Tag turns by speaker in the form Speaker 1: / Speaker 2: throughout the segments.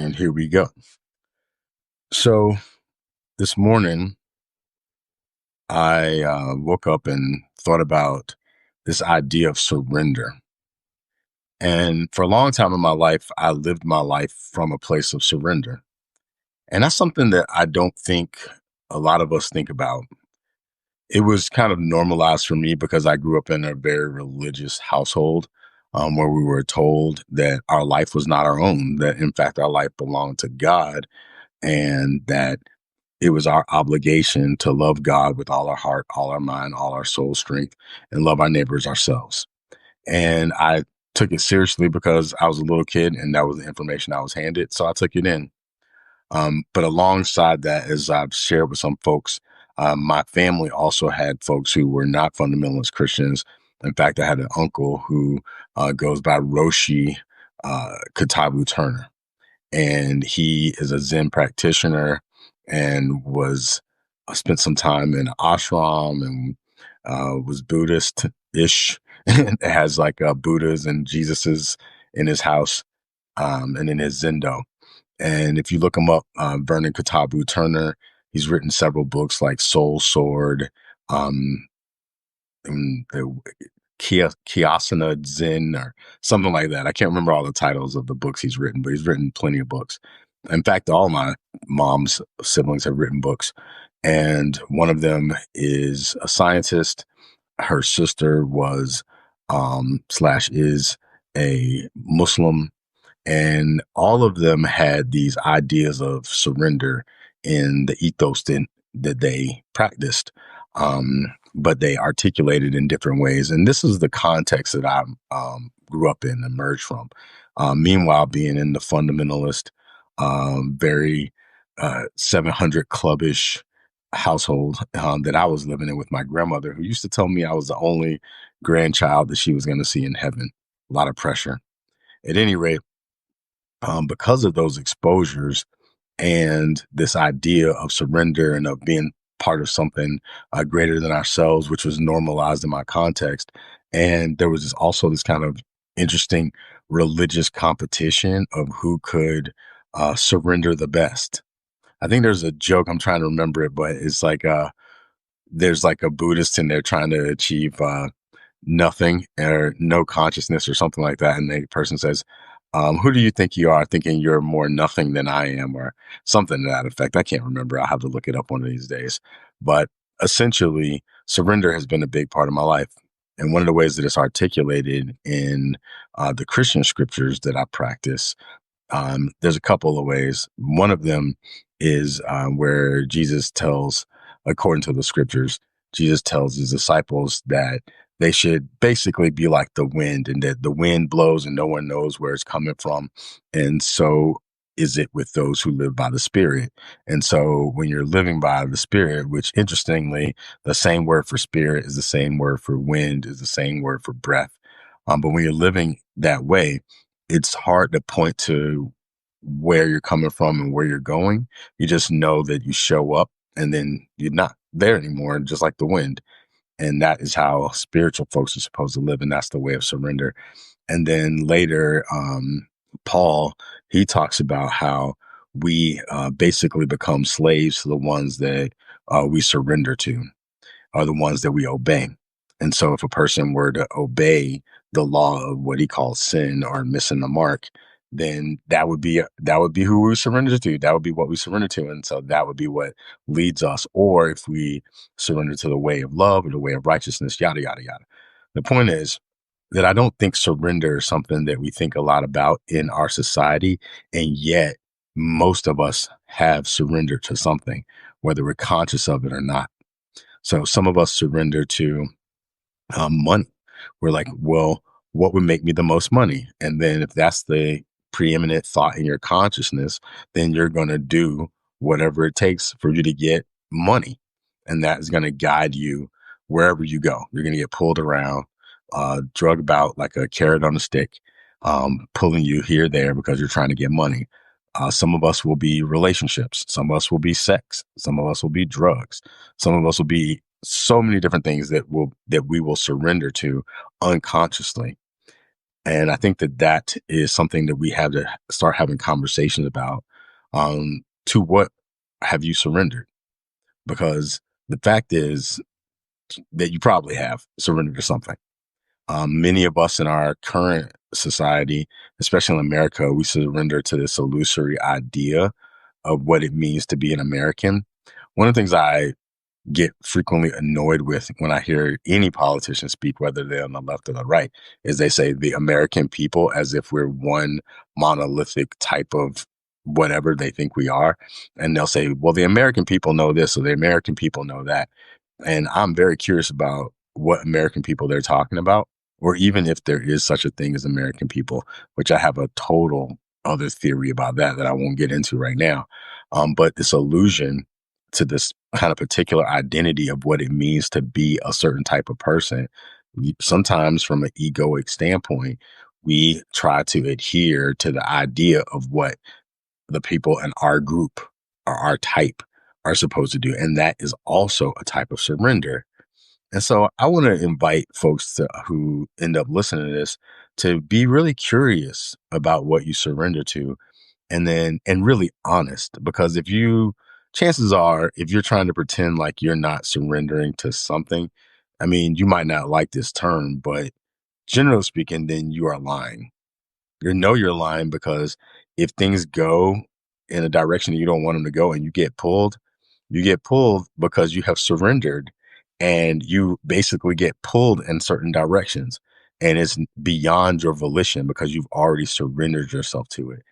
Speaker 1: And here we go. So this morning, I woke up and thought about this idea of surrender. And for a long time in my life, I lived my life from a place of surrender. And that's something that I don't think a lot of us think about. It was kind of normalized for me because I grew up in a very religious household where we were told that our life was not our own, that in fact our life belonged to God, and that it was our obligation to love God with all our heart, all our mind, all our soul strength, and love our neighbors ourselves. And I took it seriously because I was a little kid and that was the information I was handed. So I took it in. But alongside that, as I've shared with some folks, my family also had folks who were not fundamentalist Christians. In fact, I had an uncle who goes by Roshi Katabu Turner, and he is a Zen practitioner and was spent some time in ashram and was Buddhist ish and has like Buddhas and Jesuses in his house and in his Zendo. And if you look him up, Vernon Katabu Turner, he's written several books like Soul Sword, um, and the Kiyasana Zen or something like that. I can't remember all the titles of the books he's written, but he's written plenty of books. In fact, all my mom's siblings have written books. And one of them is a scientist. Her sister was slash is a Muslim, and all of them had these ideas of surrender in the ethos that they practiced, but they articulated in different ways. And this is the context that I grew up in, emerged from. Meanwhile, being in the fundamentalist, very 700 clubbish household that I was living in with my grandmother, who used to tell me I was the only grandchild that she was going to see in heaven. A lot of pressure. At any rate, because of those exposures and this idea of surrender and of being part of something greater than ourselves, which was normalized in my context. And there was also this kind of interesting religious competition of who could surrender the best. I think there's a joke, I'm trying to remember it, but it's like there's like a Buddhist and they're trying to achieve nothing or no consciousness or something like that. And the person says, who do you think you are? Thinking you're more nothing than I am, or something to that effect. I can't remember. I'll have to look it up one of these days. But essentially, surrender has been a big part of my life. And one of the ways that it's articulated in the Christian scriptures that I practice, there's a couple of ways. One of them is where Jesus tells, according to the scriptures, Jesus tells his disciples that they should basically be like the wind, and that the wind blows and no one knows where it's coming from. And so is it with those who live by the Spirit. And so when you're living by the Spirit, which interestingly, the same word for spirit is the same word for wind, is the same word for breath. But when you're living that way, it's hard to point to where you're coming from and where you're going. You just know that you show up and then you're not there anymore, just like the wind. And that is how spiritual folks are supposed to live. And that's the way of surrender. And then later, Paul, he talks about how we basically become slaves to the ones that we surrender to, are the ones that we obey. And so if a person were to obey the law of what he calls sin or missing the mark, then that would be who we surrender to. That would be what we surrender to. And so that would be what leads us. Or if we surrender to the way of love or the way of righteousness, yada, yada, yada. The point is that I don't think surrender is something that we think a lot about in our society. And yet most of us have surrendered to something, whether we're conscious of it or not. So some of us surrender to money. We're like, well, what would make me the most money? And then if that's the preeminent thought in your consciousness, then you're going to do whatever it takes for you to get money. And that is going to guide you wherever you go. You're going to get pulled around, drug about like a carrot on a stick, pulling you here, there, because you're trying to get money. Some of us will be relationships. Some of us will be sex. Some of us will be drugs. Some of us will be so many different things that we will surrender to unconsciously. And I think that that is something that we have to start having conversations about. To what have you surrendered? Because the fact is that you probably have surrendered to something. Many of us in our current society, especially in America, we surrender to this illusory idea of what it means to be an American. One of the things I get frequently annoyed with when I hear any politician speak, whether they're on the left or the right, is they say the American people as if we're one monolithic type of whatever they think we are. And they'll say, well, the American people know this, or the American people know that. And I'm very curious about what American people they're talking about, or even if there is such a thing as American people, which I have a total other theory about that I won't get into right now. But this illusion to this kind of particular identity of what it means to be a certain type of person, sometimes from an egoic standpoint, we try to adhere to the idea of what the people in our group or our type are supposed to do. And that is also a type of surrender. And so I want to invite folks who end up listening to this to be really curious about what you surrender to, and really honest. Because chances are, if you're trying to pretend like you're not surrendering to something, I mean, you might not like this term, but generally speaking, then you are lying. You're lying because if things go in a direction you don't want them to go and you get pulled because you have surrendered, and you basically get pulled in certain directions, and it's beyond your volition because you've already surrendered yourself to it.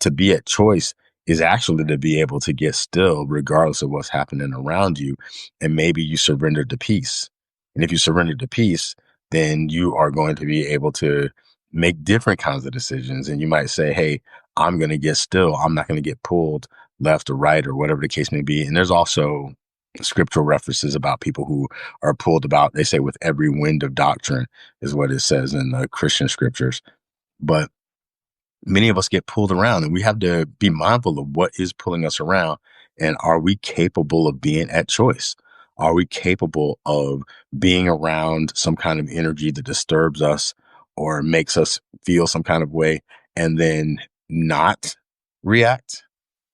Speaker 1: To be at choice is actually to be able to get still regardless of what's happening around you. And maybe you surrender to peace. And if you surrender to peace, then you are going to be able to make different kinds of decisions. And you might say, hey, I'm going to get still. I'm not going to get pulled left or right or whatever the case may be. And there's also scriptural references about people who are pulled about, they say, with every wind of doctrine, is what it says in the Christian scriptures. But many of us get pulled around, and we have to be mindful of what is pulling us around. And are we capable of being at choice? Are we capable of being around some kind of energy that disturbs us or makes us feel some kind of way, and then not react?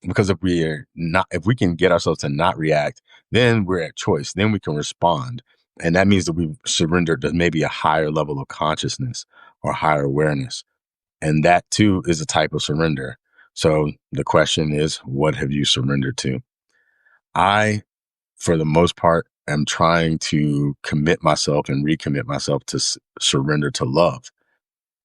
Speaker 1: Because if we can get ourselves to not react, then we're at choice. Then we can respond. And that means that we've surrendered to maybe a higher level of consciousness or higher awareness. And that too is a type of surrender. So the question is, what have you surrendered to? I, for the most part, am trying to commit myself and recommit myself to surrender to love.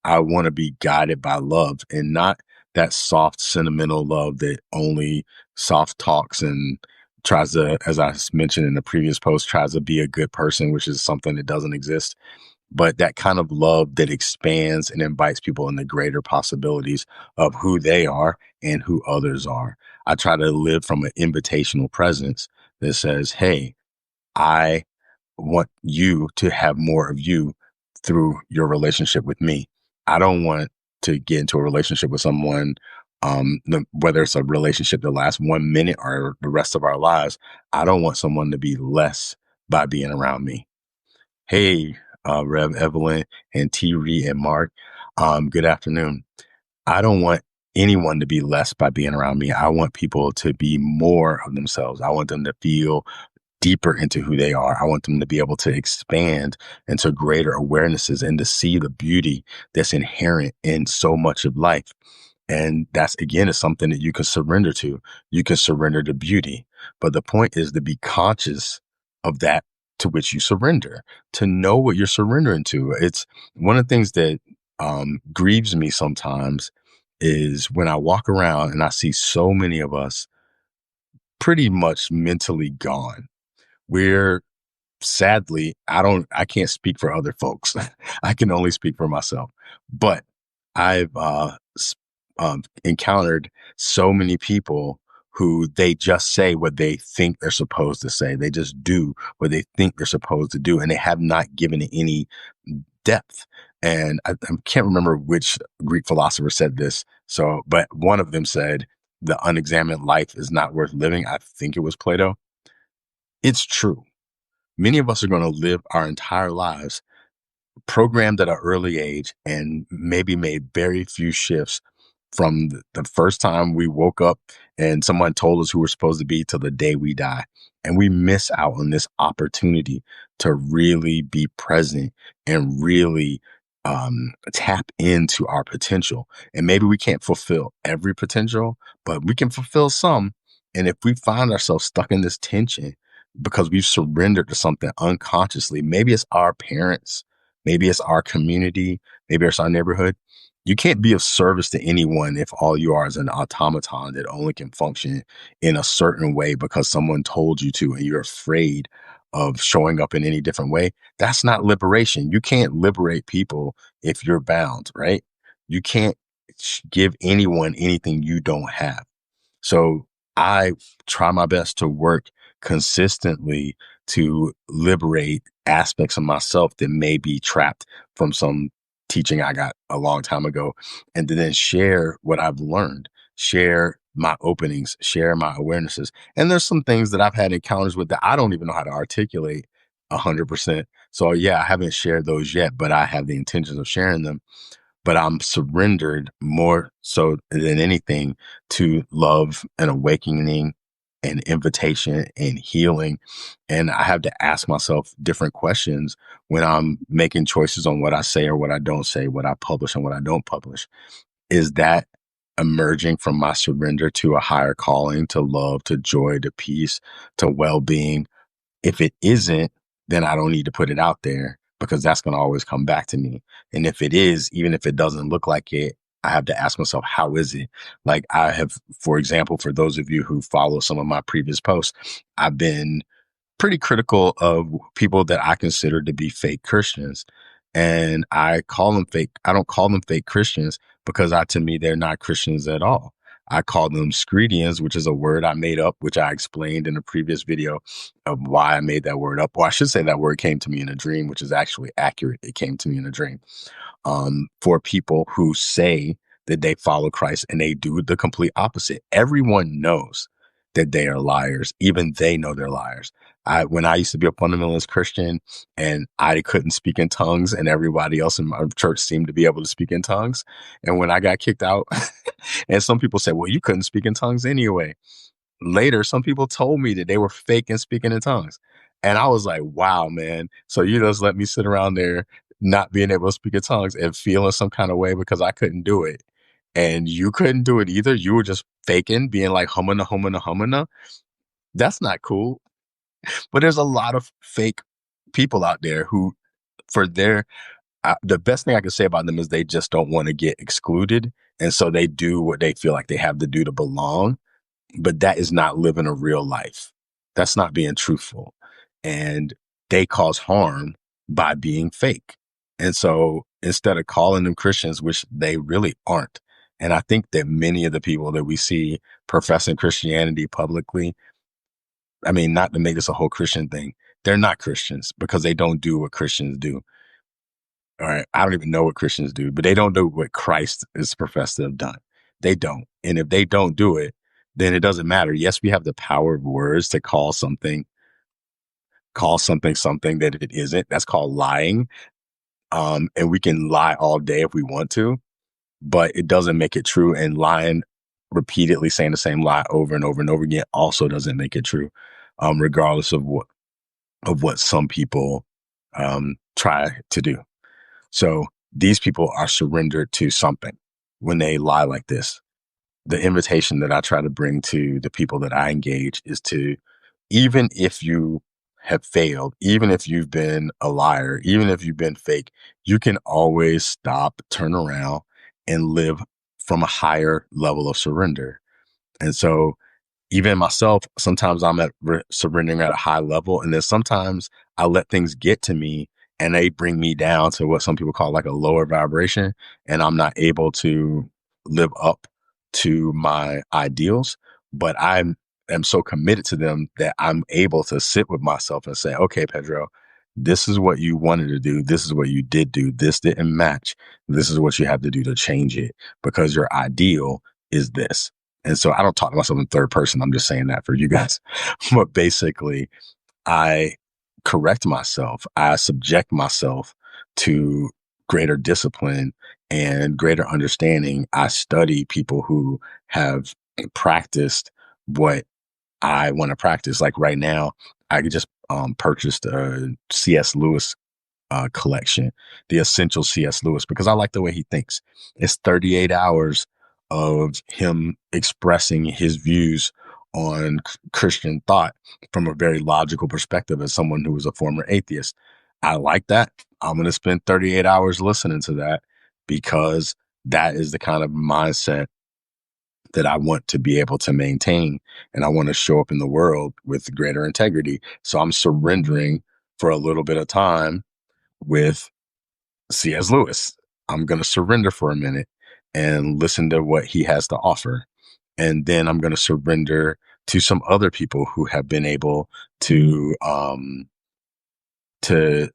Speaker 1: I want to be guided by love, and not that soft, sentimental love that only soft talks and tries to, as I mentioned in the previous post, tries to be a good person, which is something that doesn't exist. But that kind of love that expands and invites people into greater possibilities of who they are and who others are. I try to live from an invitational presence that says, hey, I want you to have more of you through your relationship with me. I don't want to get into a relationship with someone, whether it's a relationship that lasts 1 minute or the rest of our lives. I don't want someone to be less by being around me. Hey, Rev Evelyn and T. Ree and Mark. Good afternoon. I don't want anyone to be less by being around me. I want people to be more of themselves. I want them to feel deeper into who they are. I want them to be able to expand into greater awarenesses and to see the beauty that's inherent in so much of life. And that's, again, is something that you can surrender to. You can surrender to beauty. But the point is to be conscious of that to which you surrender, to know what you're surrendering to. It's one of the things that grieves me sometimes is when I walk around and I see so many of us pretty much mentally gone. We're sadly, I can't speak for other folks. I can only speak for myself. But I've encountered so many people who they just say what they think they're supposed to say. They just do what they think they're supposed to do, and they have not given it any depth. And I can't remember which Greek philosopher said this. So, but one of them said, "The unexamined life is not worth living." I think it was Plato. It's true. Many of us are going to live our entire lives programmed at an early age and maybe made very few shifts from the first time we woke up and someone told us who we're supposed to be till the day we die. And we miss out on this opportunity to really be present and really tap into our potential. And maybe we can't fulfill every potential, but we can fulfill some. And if we find ourselves stuck in this tension because we've surrendered to something unconsciously, maybe it's our parents, maybe it's our community, maybe it's our neighborhood. You can't be of service to anyone if all you are is an automaton that only can function in a certain way because someone told you to and you're afraid of showing up in any different way. That's not liberation. You can't liberate people if you're bound, right? You can't give anyone anything you don't have. So I try my best to work consistently to liberate aspects of myself that may be trapped from some teaching I got a long time ago, and to then share what I've learned, share my openings, share my awarenesses. And there's some things that I've had encounters with that I don't even know how to articulate 100%. So yeah, I haven't shared those yet, but I have the intentions of sharing them. But I'm surrendered more so than anything to love and awakening and invitation and healing. And I have to ask myself different questions when I'm making choices on what I say or what I don't say, what I publish and what I don't publish. Is that emerging from my surrender to a higher calling, to love, to joy, to peace, to well-being? If it isn't, then I don't need to put it out there because that's going to always come back to me. And if it is, even if it doesn't look like it, I have to ask myself, how is it? Like I have, for example, for those of you who follow some of my previous posts, I've been pretty critical of people that I consider to be fake Christians. And I call them fake. I don't call them fake Christians because to me, they're not Christians at all. I call them scredians, which is a word I made up, which I explained in a previous video of why I made that word up. Or I should say that word came to me in a dream, which is actually accurate. It came to me in a dream. For people who say that they follow Christ and they do the complete opposite. Everyone knows that they are liars. Even they know they're liars. When I used to be a fundamentalist Christian and I couldn't speak in tongues and everybody else in my church seemed to be able to speak in tongues. And when I got kicked out and some people said, well, you couldn't speak in tongues anyway. Later, some people told me that they were fake and speaking in tongues. And I was like, wow, man. So you just let me sit around there not being able to speak in tongues and feeling some kind of way because I couldn't do it. And you couldn't do it either. You were just faking, being like humana, humana, humana. That's not cool. But there's a lot of fake people out there who, for the best thing I can say about them is they just don't want to get excluded. And so they do what they feel like they have to do to belong. But that is not living a real life. That's not being truthful. And they cause harm by being fake. And so instead of calling them Christians, which they really aren't, and I think that many of the people that we see professing Christianity publicly, I mean, not to make this a whole Christian thing, they're not Christians because they don't do what Christians do. All right. I don't even know what Christians do, but they don't do what Christ is professed to have done. They don't. And if they don't do it, then it doesn't matter. Yes, we have the power of words to call something something that it isn't. That's called lying. And we can lie all day if we want to, but it doesn't make it true. And lying repeatedly, saying the same lie over and over and over again also doesn't make it true. Regardless of what some people try to do. So these people are surrendered to something when they lie like this. The invitation that I try to bring to the people that I engage is to, even if you have failed, even if you've been a liar, even if you've been fake, you can always stop, turn around, and live from a higher level of surrender. And so even myself, sometimes I'm surrendering at a high level. And then sometimes I let things get to me and they bring me down to what some people call like a lower vibration. And I'm not able to live up to my ideals, but am so committed to them that I'm able to sit with myself and say, okay, Pedro, this is what you wanted to do. This is what you did do. This didn't match. This is what you have to do to change it because your ideal is this. And so I don't talk to myself in third person. I'm just saying that for you guys. But basically, I correct myself. I subject myself to greater discipline and greater understanding, I study people who have practiced what I want to practice. Like right now, I just purchased a C.S. Lewis collection, the Essential C.S. Lewis, because I like the way he thinks. It's 38 hours of him expressing his views on Christian thought from a very logical perspective as someone who was a former atheist. I like that. I'm going to spend 38 hours listening to that because that is the kind of mindset that I want to be able to maintain. And I want to show up in the world with greater integrity. So I'm surrendering for a little bit of time with C.S. Lewis. I'm going to surrender for a minute and listen to what he has to offer. And then I'm going to surrender to some other people who have been able to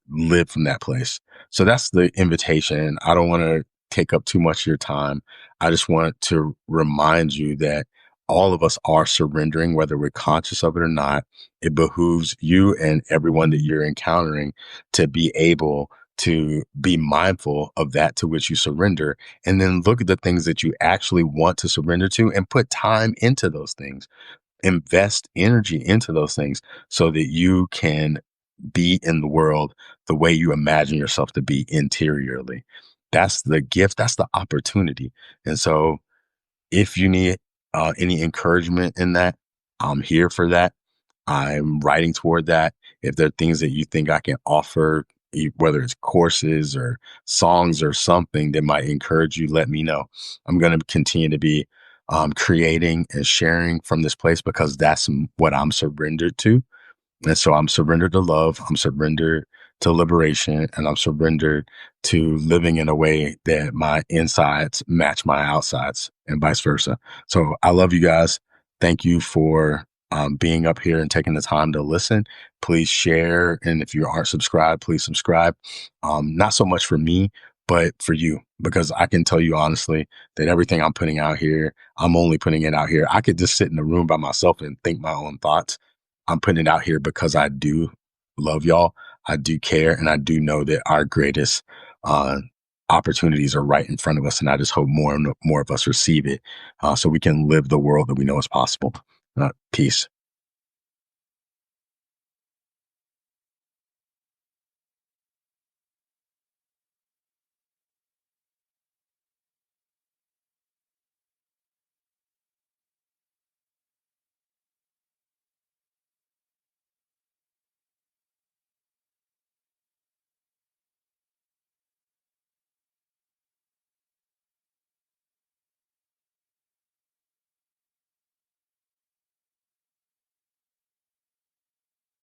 Speaker 1: live from that place. So that's the invitation. I don't want to take up too much of your time. I just want to remind you that all of us are surrendering, whether we're conscious of it or not. It behooves you and everyone that you're encountering to be able to be mindful of that to which you surrender, and then look at the things that you actually want to surrender to and put time into those things. Invest energy into those things so that you can be in the world the way you imagine yourself to be interiorly. That's the gift, that's the opportunity. And so if you need any encouragement in that, I'm here for that. I'm writing toward that. If there are things that you think I can offer, whether it's courses or songs or something that might encourage you, let me know. I'm going to continue to be creating and sharing from this place because that's what I'm surrendered to. And so I'm surrendered to love, I'm surrendered to liberation, and I'm surrendered to living in a way that my insides match my outsides and vice versa. So I love you guys. Thank you for being up here and taking the time to listen. Please share. And if you aren't subscribed, please subscribe. Not so much for me, but for you, because I can tell you honestly that everything I'm putting out here, I'm only putting it out here. I could just sit in the room by myself and think my own thoughts. I'm putting it out here because I do love y'all. I do care. And I do know that our greatest opportunities are right in front of us. And I just hope more and more of us receive it so we can live the world that we know is possible. Peace.